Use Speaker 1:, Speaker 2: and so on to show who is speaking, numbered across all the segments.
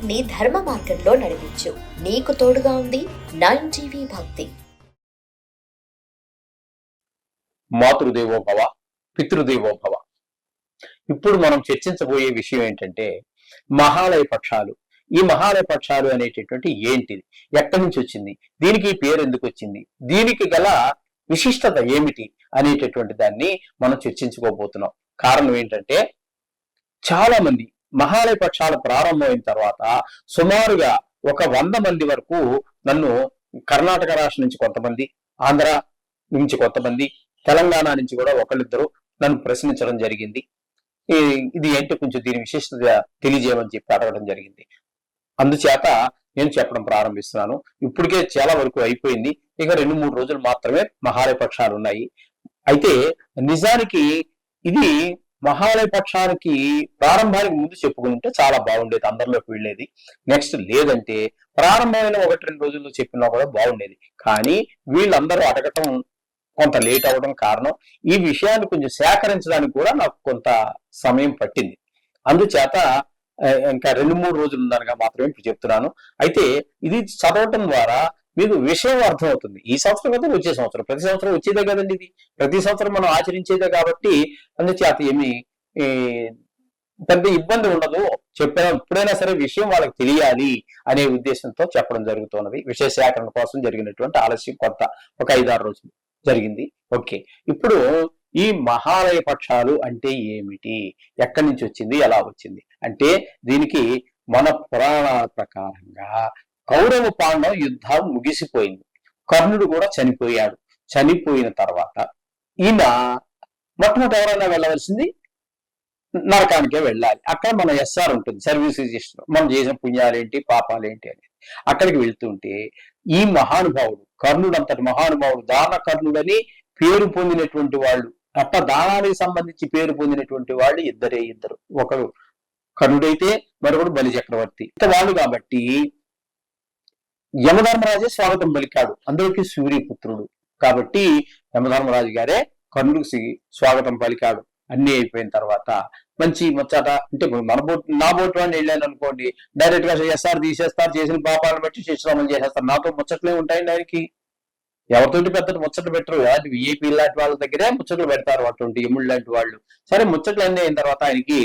Speaker 1: జీవితాన్ని ధర్మ మార్గంలో నడిపించు. నీకు తోడుగా ఉంది 9 టీవీ భక్తి.
Speaker 2: మాతృదేవో భవ, పితృదేవో భవ. ఇప్పుడు మనం చర్చించబోయే విషయం ఏంటంటే మహాలయ పక్షాలు. ఈ మహాలయ పక్షాలు అనేటటువంటి ఏంటిది, ఎక్కడి నుంచి వచ్చింది, దీనికి పేరు ఎందుకు వచ్చింది, దీనికి గల విశిష్టత ఏమిటి అనేటటువంటి దాన్ని మనం చర్చించుకోబోతున్నాం. కారణం ఏంటంటే చాలా మంది మహాలయ పక్షాలు ప్రారంభమైన తర్వాత సుమారుగా ఒక 100 మంది వరకు నన్ను కర్ణాటక రాష్ట్రం నుంచి కొంతమంది, ఆంధ్ర నుంచి కొంతమంది, తెలంగాణ నుంచి కూడా ఒకళ్ళిద్దరు నన్ను ప్రశ్నించడం జరిగింది. ఇది ఏంటో కొంచెం దీని విశిష్టత తెలియజేయమని చెప్పి అడగడం జరిగింది. అందుచేత నేను చెప్పడం ప్రారంభిస్తున్నాను. ఇప్పటికే చాలా వరకు అయిపోయింది. ఇక 2-3 రోజులు మాత్రమే మహాలయ పక్షాలు ఉన్నాయి. అయితే నిజానికి ఇది మహాలయ పక్షానికి ప్రారంభానికి ముందు చెప్పుకుంటే చాలా బాగుండేది, అందరిలోకి వెళ్ళేది. నెక్స్ట్ లేదంటే ప్రారంభమైన 1-2 రోజుల్లో చెప్పినా కూడా బాగుండేది. కానీ వీళ్ళందరూ అడగటం కొంత లేట్ అవ్వడం కారణం ఈ విషయాన్ని కొంచెం సేకరించడానికి కూడా నాకు కొంత సమయం పట్టింది. అందుచేత ఇంకా 2-3 రోజులు ఉందనగా మాత్రమే ఇప్పుడు చెప్తున్నాను. అయితే ఇది చదవటం ద్వారా మీకు విషయం అర్థమవుతుంది. ఈ సంవత్సరం కదా వచ్చే సంవత్సరం, ప్రతి సంవత్సరం వచ్చేదే కదండి, ఇది ప్రతి సంవత్సరం మనం ఆచరించేదే కాబట్టి అందుచేత ఏమి పెద్ద ఇబ్బంది ఉండదు. చెప్పిన ఎప్పుడైనా సరే విషయం వాళ్ళకి తెలియాలి అనే ఉద్దేశంతో చెప్పడం జరుగుతున్నది. విషయ సేకరణ కోసం జరిగినటువంటి ఆలస్యం కొంత ఒక 5-6 రోజులు జరిగింది. ఓకే, ఇప్పుడు ఈ మహాలయ పక్షాలు అంటే ఏమిటి, ఎక్కడి నుంచి వచ్చింది, ఎలా వచ్చింది అంటే దీనికి మన పురాణాల ప్రకారంగా కౌరవ పాండవ యుద్ధం ముగిసిపోయింది. కర్ణుడు కూడా చనిపోయాడు. చనిపోయిన తర్వాత ఈయన మొట్టమొదటి ఎవరైనా వెళ్ళవలసింది నరకానికే వెళ్ళాలి. అక్కడ మన ఎస్ఆర్ ఉంటుంది, సర్వీస్ రిజిస్టర్, మనం చేసిన పుణ్యాలేంటి పాపాలేంటి అనేది. అక్కడికి వెళ్తుంటే ఈ మహానుభావుడు కర్ణుడు అంతటి మహానుభావుడు, దాన కర్ణుడని పేరు పొందినటువంటి వాళ్ళు, అట్లా దానానికి సంబంధించి పేరు పొందినటువంటి వాళ్ళు ఇద్దరు. ఒకరు కర్ణుడైతే మరొకడు బలి చక్రవర్తి. వాళ్ళు కాబట్టి యమధర్మరాజే స్వాగతం పలికాడు. అందరికీ సూర్యపుత్రుడు కాబట్టి యమధర్మరాజు గారే కర్ణుడికి స్వాగతం పలికాడు. అన్ని అయిపోయిన తర్వాత మంచి ముచ్చట అంటే నా బోటు అని వెళ్ళాను అనుకోండి, డైరెక్ట్ గా ఎస్ఆర్ తీసేస్తారు, చేసిన పాపాలను బట్టి శిక్షణం చేసేస్తారు. నాతో ముచ్చట్లే ఉంటాయండి ఆయనకి, ఎవరితోటి పెద్ద ముచ్చట్లు పెట్టరు. అలాంటి విఐపీ లాంటి వాళ్ళ దగ్గరే ముచ్చట్లు పెడతారు, అటువంటి ఎముళ్ళు లాంటి వాళ్ళు. సరే ముచ్చట్లు అన్నీ అయిన తర్వాత ఆయనకి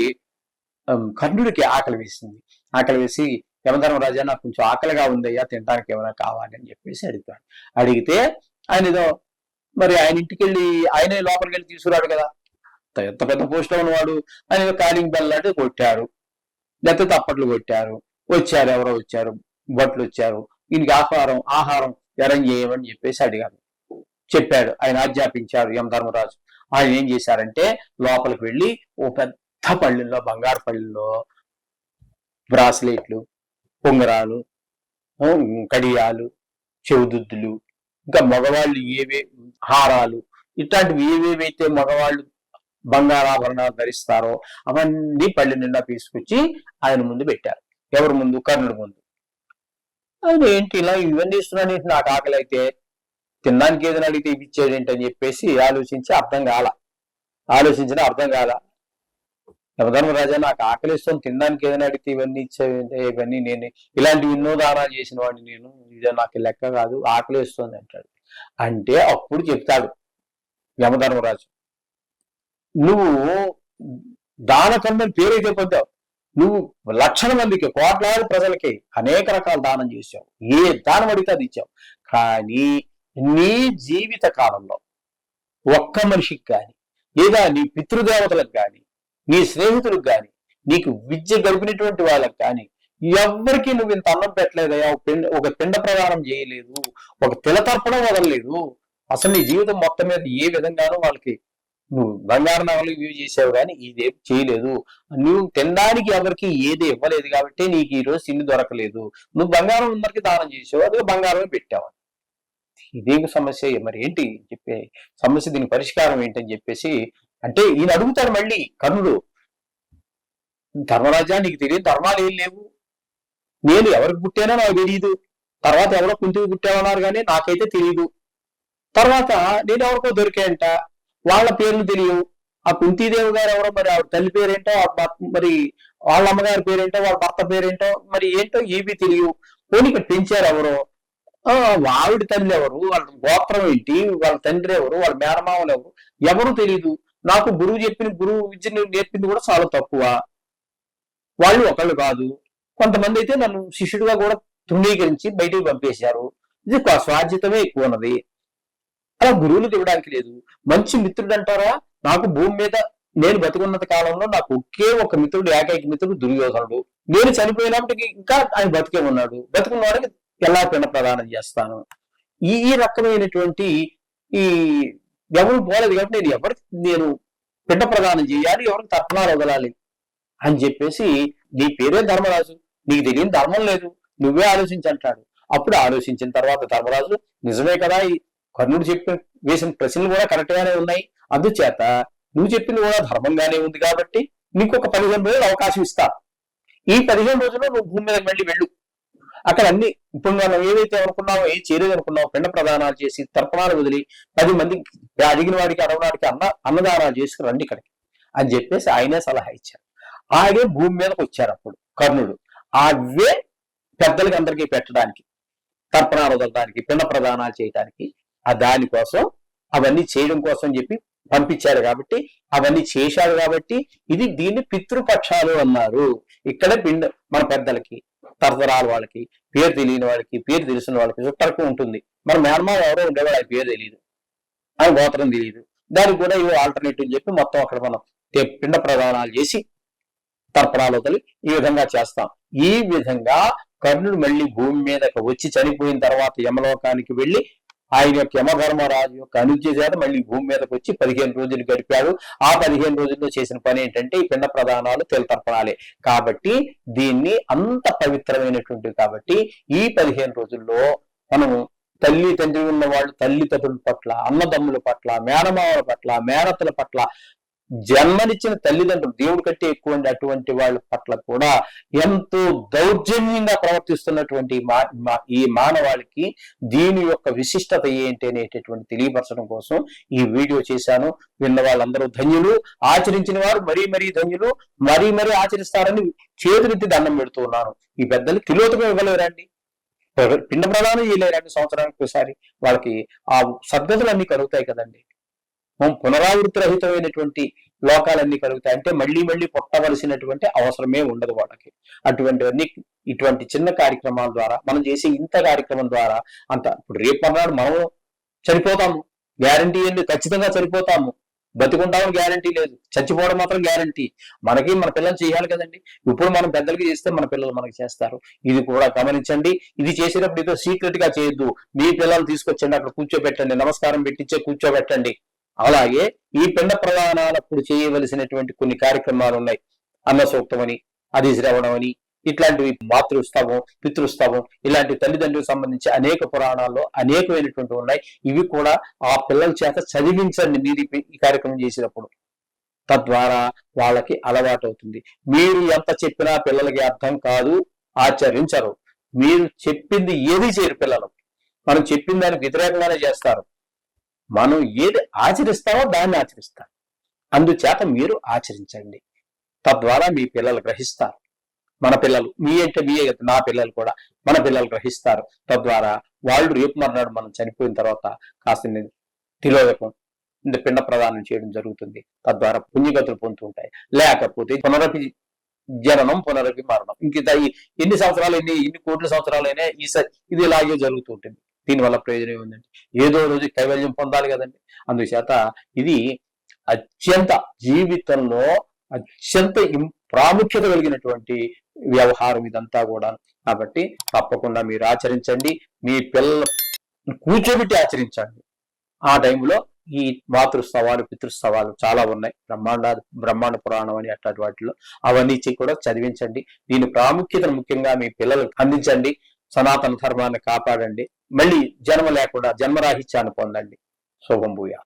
Speaker 2: కర్ణుడికి ఆకలి వేసింది. ఆకలి వేసి యమధర్మరాజా నాకు కొంచెం ఆకలిగా ఉందయ్యా, తినడానికి ఏమైనా కావాలి అని చెప్పేసి అడుగుతాడు. అడిగితే ఆయన ఏదో మరి ఆయన ఇంటికి వెళ్ళి ఆయనే లోపలికి వెళ్ళి తీసుకురాడు కదా, ఎంత పెద్ద పోస్ట్ లో ఉన్నవాడు. ఆయన కాలింగ్ బెల్ లాంటి కొట్టారు, లేకపోతే తప్పట్లు కొట్టారు. వచ్చారు, ఎవరో వచ్చారు, బట్లు వచ్చారు, ఈయనకి ఆహారం అరేంజ్ చేయమని చెప్పేసి అడిగారు. చెప్పాడు, ఆయన ఆజ్ఞాపించాడు యమధర్మరాజు. ఆయన ఏం చేశారంటే లోపలికి వెళ్ళి ఓ పెద్ద పళ్ళెంలో, బంగారు పళ్ళెంలో బ్రాస్లెట్లు, ఉంగరాలు, కడియాలు, చెవుదుద్దులు, ఇంకా మగవాళ్ళు హారాలు, ఇట్లాంటివి ఏవేవైతే మగవాళ్ళు బంగారాభరణాలు ధరిస్తారో అవన్నీ పళ్ళె నిండా తీసుకొచ్చి ఆయన ముందు పెట్టారు. ఎవరి ముందు? కర్ణుడి ముందు. ఆయన ఏంటి ఇలా ఇవన్నీ ఇస్తున్నాను, నాకు ఆకలి అయితే తినడానికి ఏదైనా అడిగితే ఇచ్చేది ఏంటని చెప్పేసి ఆలోచించిన అర్థం కాల. యమధర్మరాజా నాకు ఆకలి ఇస్తాను, తినడానికి ఏదైనా అడిగితే ఇవన్నీ ఇచ్చేది, ఇవన్నీ నేను ఇలాంటి వినోదానాలు చేసిన వాడిని, నేను ఇదే నాకు లెక్క కాదు, ఆకలి ఇస్తుంది అంటాడు. అంటే అప్పుడు చెప్తాడు యమధర్మరాజు, నువ్వు దానకర్మని పేరైతే పొందావు, నువ్వు లక్షల మందికి, కోట్లాది ప్రజలకి అనేక రకాల దానం చేశావు, ఏ దానం అడిగితే అది ఇచ్చావు. కానీ నీ జీవిత కాలంలో ఒక్క మనిషికి కానీ, లేదా నీ పితృదేవతలకు కానీ, నీ స్నేహితులకు కానీ, నీకు విద్య గడిపినటువంటి వాళ్ళకి కానీ ఎవ్వరికి నువ్వు ఇంత అన్నం పెట్టలేదయా, ఒక పిండ ప్రదానం చేయలేదు, ఒక తిలతర్పణం వదలలేదు. అసలు నీ జీవితం మొత్తం మీద ఏ విధంగానూ వాళ్ళకి నువ్వు బంగారు నగలు యూజ్ చేసావు కానీ ఇదేం చేయలేదు. నువ్వు తినడానికి ఎవరికి ఏది ఇవ్వలేదు కాబట్టి నీకు ఈ రోజు తిండి దొరకలేదు. నువ్వు బంగారం అందరికి దానం చేసావు, అదే బంగారమే పెట్టావు. ఇదేమి సమస్య, మరి ఏంటి చెప్పే సమస్య, దీని పరిష్కారం ఏంటని చెప్పేసి అంటే ఈయన అడుగుతాడు మళ్ళీ కర్ణుడు, ధర్మరాజా నీకు తెలియదు, ధర్మాలు ఏం లేవు, నేను ఎవరికి పుట్టానో నాకు తెలియదు, తర్వాత ఎవరో కుంతికి పుట్టామన్నారు కానీ నాకైతే తెలియదు, తర్వాత నేను ఎవరికో దొరికాయంట, వాళ్ళ పేర్లు తెలియవు, ఆ కుంతీదేవి గారు ఎవరో మరి ఆవిడ తల్లి పేరేంటో మరి వాళ్ళ అమ్మగారి పేరేంటో వాళ్ళ భర్త పేరేంటో మరి ఏంటో ఏవి తెలియవు. పోనీ పెంచారు ఎవరో, ఆవిడ తల్లి ఎవరు, వాళ్ళ గోత్రం ఏంటి, వాళ్ళ తండ్రి ఎవరు, వాళ్ళ మేనమామలు ఎవరు, ఎవరు తెలియదు. నాకు గురువు విద్యను నేర్పింది కూడా చాలా తక్కువ. వాళ్ళు ఒకళ్ళు కాదు, కొంతమంది అయితే నన్ను శిష్యుడిగా కూడా తృణీకరించి బయటికి పంపేశారు. ఇది స్వాధ్యతమే ఎక్కువ ఉన్నది. అలా గురువులకు ఇవ్వడానికి లేదు. మంచి మిత్రుడు అంటారా, నాకు భూమి మీద నేను బతికున్నంత కాలంలో నాకు ఒకే ఒక మిత్రుడు, ఏకైక మిత్రుడు దుర్యోధనుడు. నేను చనిపోయినప్పటికీ ఇంకా ఆయన బతికే ఉన్నాడు. బతుకున్న వాడికి ఎలా పిండ ప్రదానం చేస్తాను. ఈ ఈ రకమైనటువంటి ఈ ఎవరు పోలేదు కాబట్టి నేను పిండ ప్రదానం చేయాలి, ఎవరికి తర్పణాలు వదలాలి అని చెప్పేసి, నీ పేరే ధర్మరాజు, నీకు తెలియని ధర్మం లేదు, నువ్వే ఆలోచించంటాడు. అప్పుడు ఆలోచించిన తర్వాత ధర్మరాజు, నిజమే కదా, ఈ కర్ణుడు వేసిన ప్రశ్నలు కూడా కరెక్ట్ గానే ఉన్నాయి, అందుచేత నువ్వు చెప్పింది కూడా ధర్మంగానే ఉంది కాబట్టి నీకు ఒక 15 రోజులు అవకాశం ఇస్తా. ఈ 15 రోజుల్లో నువ్వు భూమి మీద మళ్ళీ వెళ్ళు. అక్కడ అన్ని ఇప్పుడు మనం ఏవైతే అనుకున్నావో, ఏం చేయలేదు అనుకున్నావో, పిండ ప్రదానాలు చేసి తర్పణాలు వదిలి 10 మంది అడిగిన వాడికి అడగడానికి అన్నదానాలు చేసి రండి ఇక్కడికి అని చెప్పేసి ఆయనే సలహా ఇచ్చారు. ఆయనే భూమి మీదకి వచ్చారు అప్పుడు కర్ణుడు. అవే పెద్దలకి అందరికీ పెట్టడానికి, తర్పణాలు వదలడానికి, పిండ ప్రదానాలు చేయడానికి, దానికోసం అవన్నీ చేయడం కోసం చెప్పి పంపించారు కాబట్టి అవన్నీ చేశారు కాబట్టి దీన్ని పితృపక్షాలు అన్నారు. ఇక్కడ మన పెద్దలకి, తరతరాల వాళ్ళకి, పేరు తెలియని వాళ్ళకి, పేరు తెలిసిన వాళ్ళకి చుట్టరకు ఉంటుంది. మన మేనమామ ఎవరో ఉండేవాడు, ఆయన పేరు తెలియదు, ఆయన గోత్రం తెలియదు, దానికి కూడా ఇవి ఆల్టర్నేటివ్ చెప్పి మొత్తం అక్కడ మనం పిండ ప్రదానాలు చేసి తర్పణాలు వదిలి ఈ విధంగా చేస్తాం. ఈ విధంగా కర్ణుడు మళ్ళీ భూమి మీదకి వచ్చి చనిపోయిన తర్వాత యమలోకానికి వెళ్ళి ఆయన యొక్క యమధర్మరాజు యొక్క అనుజ్ఞ చేత మళ్ళీ భూమి మీదకి వచ్చి 15 రోజులు గడిపాడు. ఆ 15 రోజుల్లో చేసిన పని ఏంటంటే ఈ పిండ ప్రదానాలు, తెలతర్పణాలే. కాబట్టి దీన్ని అంత పవిత్రమైనటువంటివి కాబట్టి ఈ 15 రోజుల్లో మనము తల్లి తండ్రి ఉన్న వాళ్ళు తల్లిదండ్రుల పట్ల, అన్నదమ్ముల పట్ల, మేనమావుల పట్ల, మేనతల పట్ల, జన్మనిచ్చిన తల్లిదండ్రులు దేవుడి కంటే ఎక్కువ అటువంటి వాళ్ళ పట్ల కూడా ఎంతో దౌర్జన్యంగా ప్రవర్తిస్తున్నటువంటి ఈ మానవాళికి దీని యొక్క విశిష్టత ఏంటి అనేటటువంటి తెలియపరచడం కోసం ఈ వీడియో చేశాను. విన్న వాళ్ళందరూ ధన్యులు, ఆచరించిన వారు మరీ ధన్యులు, మరీ ఆచరిస్తారని చేతులెత్తి దండం పెడుతూ ఉన్నాను. ఈ పెద్దలు తిలోతకం ఇవ్వలేరండి, పిండ ప్రదానం చేయలేరండి, సంవత్సరానికి ఒకసారి వాళ్ళకి ఆ సద్గతులు అన్ని కలుగుతాయి కదండి. పునరావృతి రహితమైనటువంటి లోకాలన్నీ కలుగుతాయి. అంటే మళ్ళీ పుట్టవలసినటువంటి అవసరమే ఉండదు వాళ్ళకి. అటువంటివన్నీ ఇటువంటి చిన్న కార్యక్రమాల ద్వారా మనం చేసే ఇంత కార్యక్రమం ద్వారా అంత ఇప్పుడు రేపు అన్నాడు మనం చనిపోతాము, గ్యారంటీ ఏంటి, ఖచ్చితంగా చనిపోతాము. బతికుంటామని గ్యారంటీ లేదు, చచ్చిపోవడం మాత్రం గ్యారంటీ. మనకి మన పిల్లలు చేయాలి కదండి. ఇప్పుడు మనం పెద్దలకి చేస్తే మన పిల్లలు మనకి చేస్తారు. ఇది కూడా గమనించండి. ఇది చేసేటప్పుడు ఏదో సీక్రెట్ గా చేయొద్దు. మీ పిల్లలు తీసుకొచ్చండి, అక్కడ కూర్చోబెట్టండి, నమస్కారం పెట్టించే కూర్చోబెట్టండి. అలాగే ఈ పిండ ప్రదానాలప్పుడు చేయవలసినటువంటి కొన్ని కార్యక్రమాలు ఉన్నాయి. అన్న సూక్తం అని, అది శ్రవణం అని, ఇట్లాంటివి మాతృస్తవం, పితృస్తవం, ఇలాంటి తల్లిదండ్రులకు సంబంధించి అనేక పురాణాల్లో అనేకమైనటువంటి ఉన్నాయి. ఇవి కూడా ఆ పిల్లల చేత చదివించండి మీరు ఈ కార్యక్రమం చేసినప్పుడు. తద్వారా వాళ్ళకి అలవాటు అవుతుంది. మీరు ఎంత చెప్పినా పిల్లలకి అర్థం కాదు, ఆచరించరు. మీరు చెప్పింది ఏది చేయరు పిల్లలు. మనం చెప్పిన దానికి వ్యతిరేకంగానే చేస్తారు. మనం ఏది ఆచరిస్తామో దాన్ని ఆచరిస్తాం. అందుచేత మీరు ఆచరించండి. తద్వారా మీ పిల్లలు గ్రహిస్తారు. మన పిల్లలు మీ అంటే మీయే కదా, నా పిల్లలు కూడా మన పిల్లలు గ్రహిస్తారు. తద్వారా వాళ్ళు రేపు మర్నాడు మనం చనిపోయిన తర్వాత కాస్త తిలోదకం, పిండ ప్రదానం చేయడం జరుగుతుంది. తద్వారా పుణ్యగతులు పొందుతుంటాయి. లేకపోతే పునరపి జననం, పునరపి మరణం, ఇంక ఎన్ని సంవత్సరాలు, ఎన్ని కోట్ల సంవత్సరాలైనా ఇది ఇలాగే జరుగుతూ ఉంటుంది. దీనివల్ల ప్రయోజనం ఏముందండి? ఏదో రోజు కైవల్యం పొందాలి కదండి. అందుచేత ఇది అత్యంత జీవితంలో అత్యంత ప్రాముఖ్యత కలిగినటువంటి వ్యవహారం ఇదంతా కూడా. కాబట్టి తప్పకుండా మీరు ఆచరించండి. మీ పిల్లలు కూర్చోబెట్టి ఆచరించండి. ఆ టైంలో ఈ మాతృస్తవాలు, పితృస్తవాలు చాలా ఉన్నాయి. బ్రహ్మాండ పురాణం అని అట్లాంటి వాటిలో అవన్నీ కూడా చదివించండి. దీని ప్రాముఖ్యతను ముఖ్యంగా మీ పిల్లలకు అందించండి. సనాతన ధర్మాన్ని కాపాడండి. మళ్ళీ జన్మ లేకుండా జన్మరాహిత్యాన్ని పొందండి. శుభం భూయా.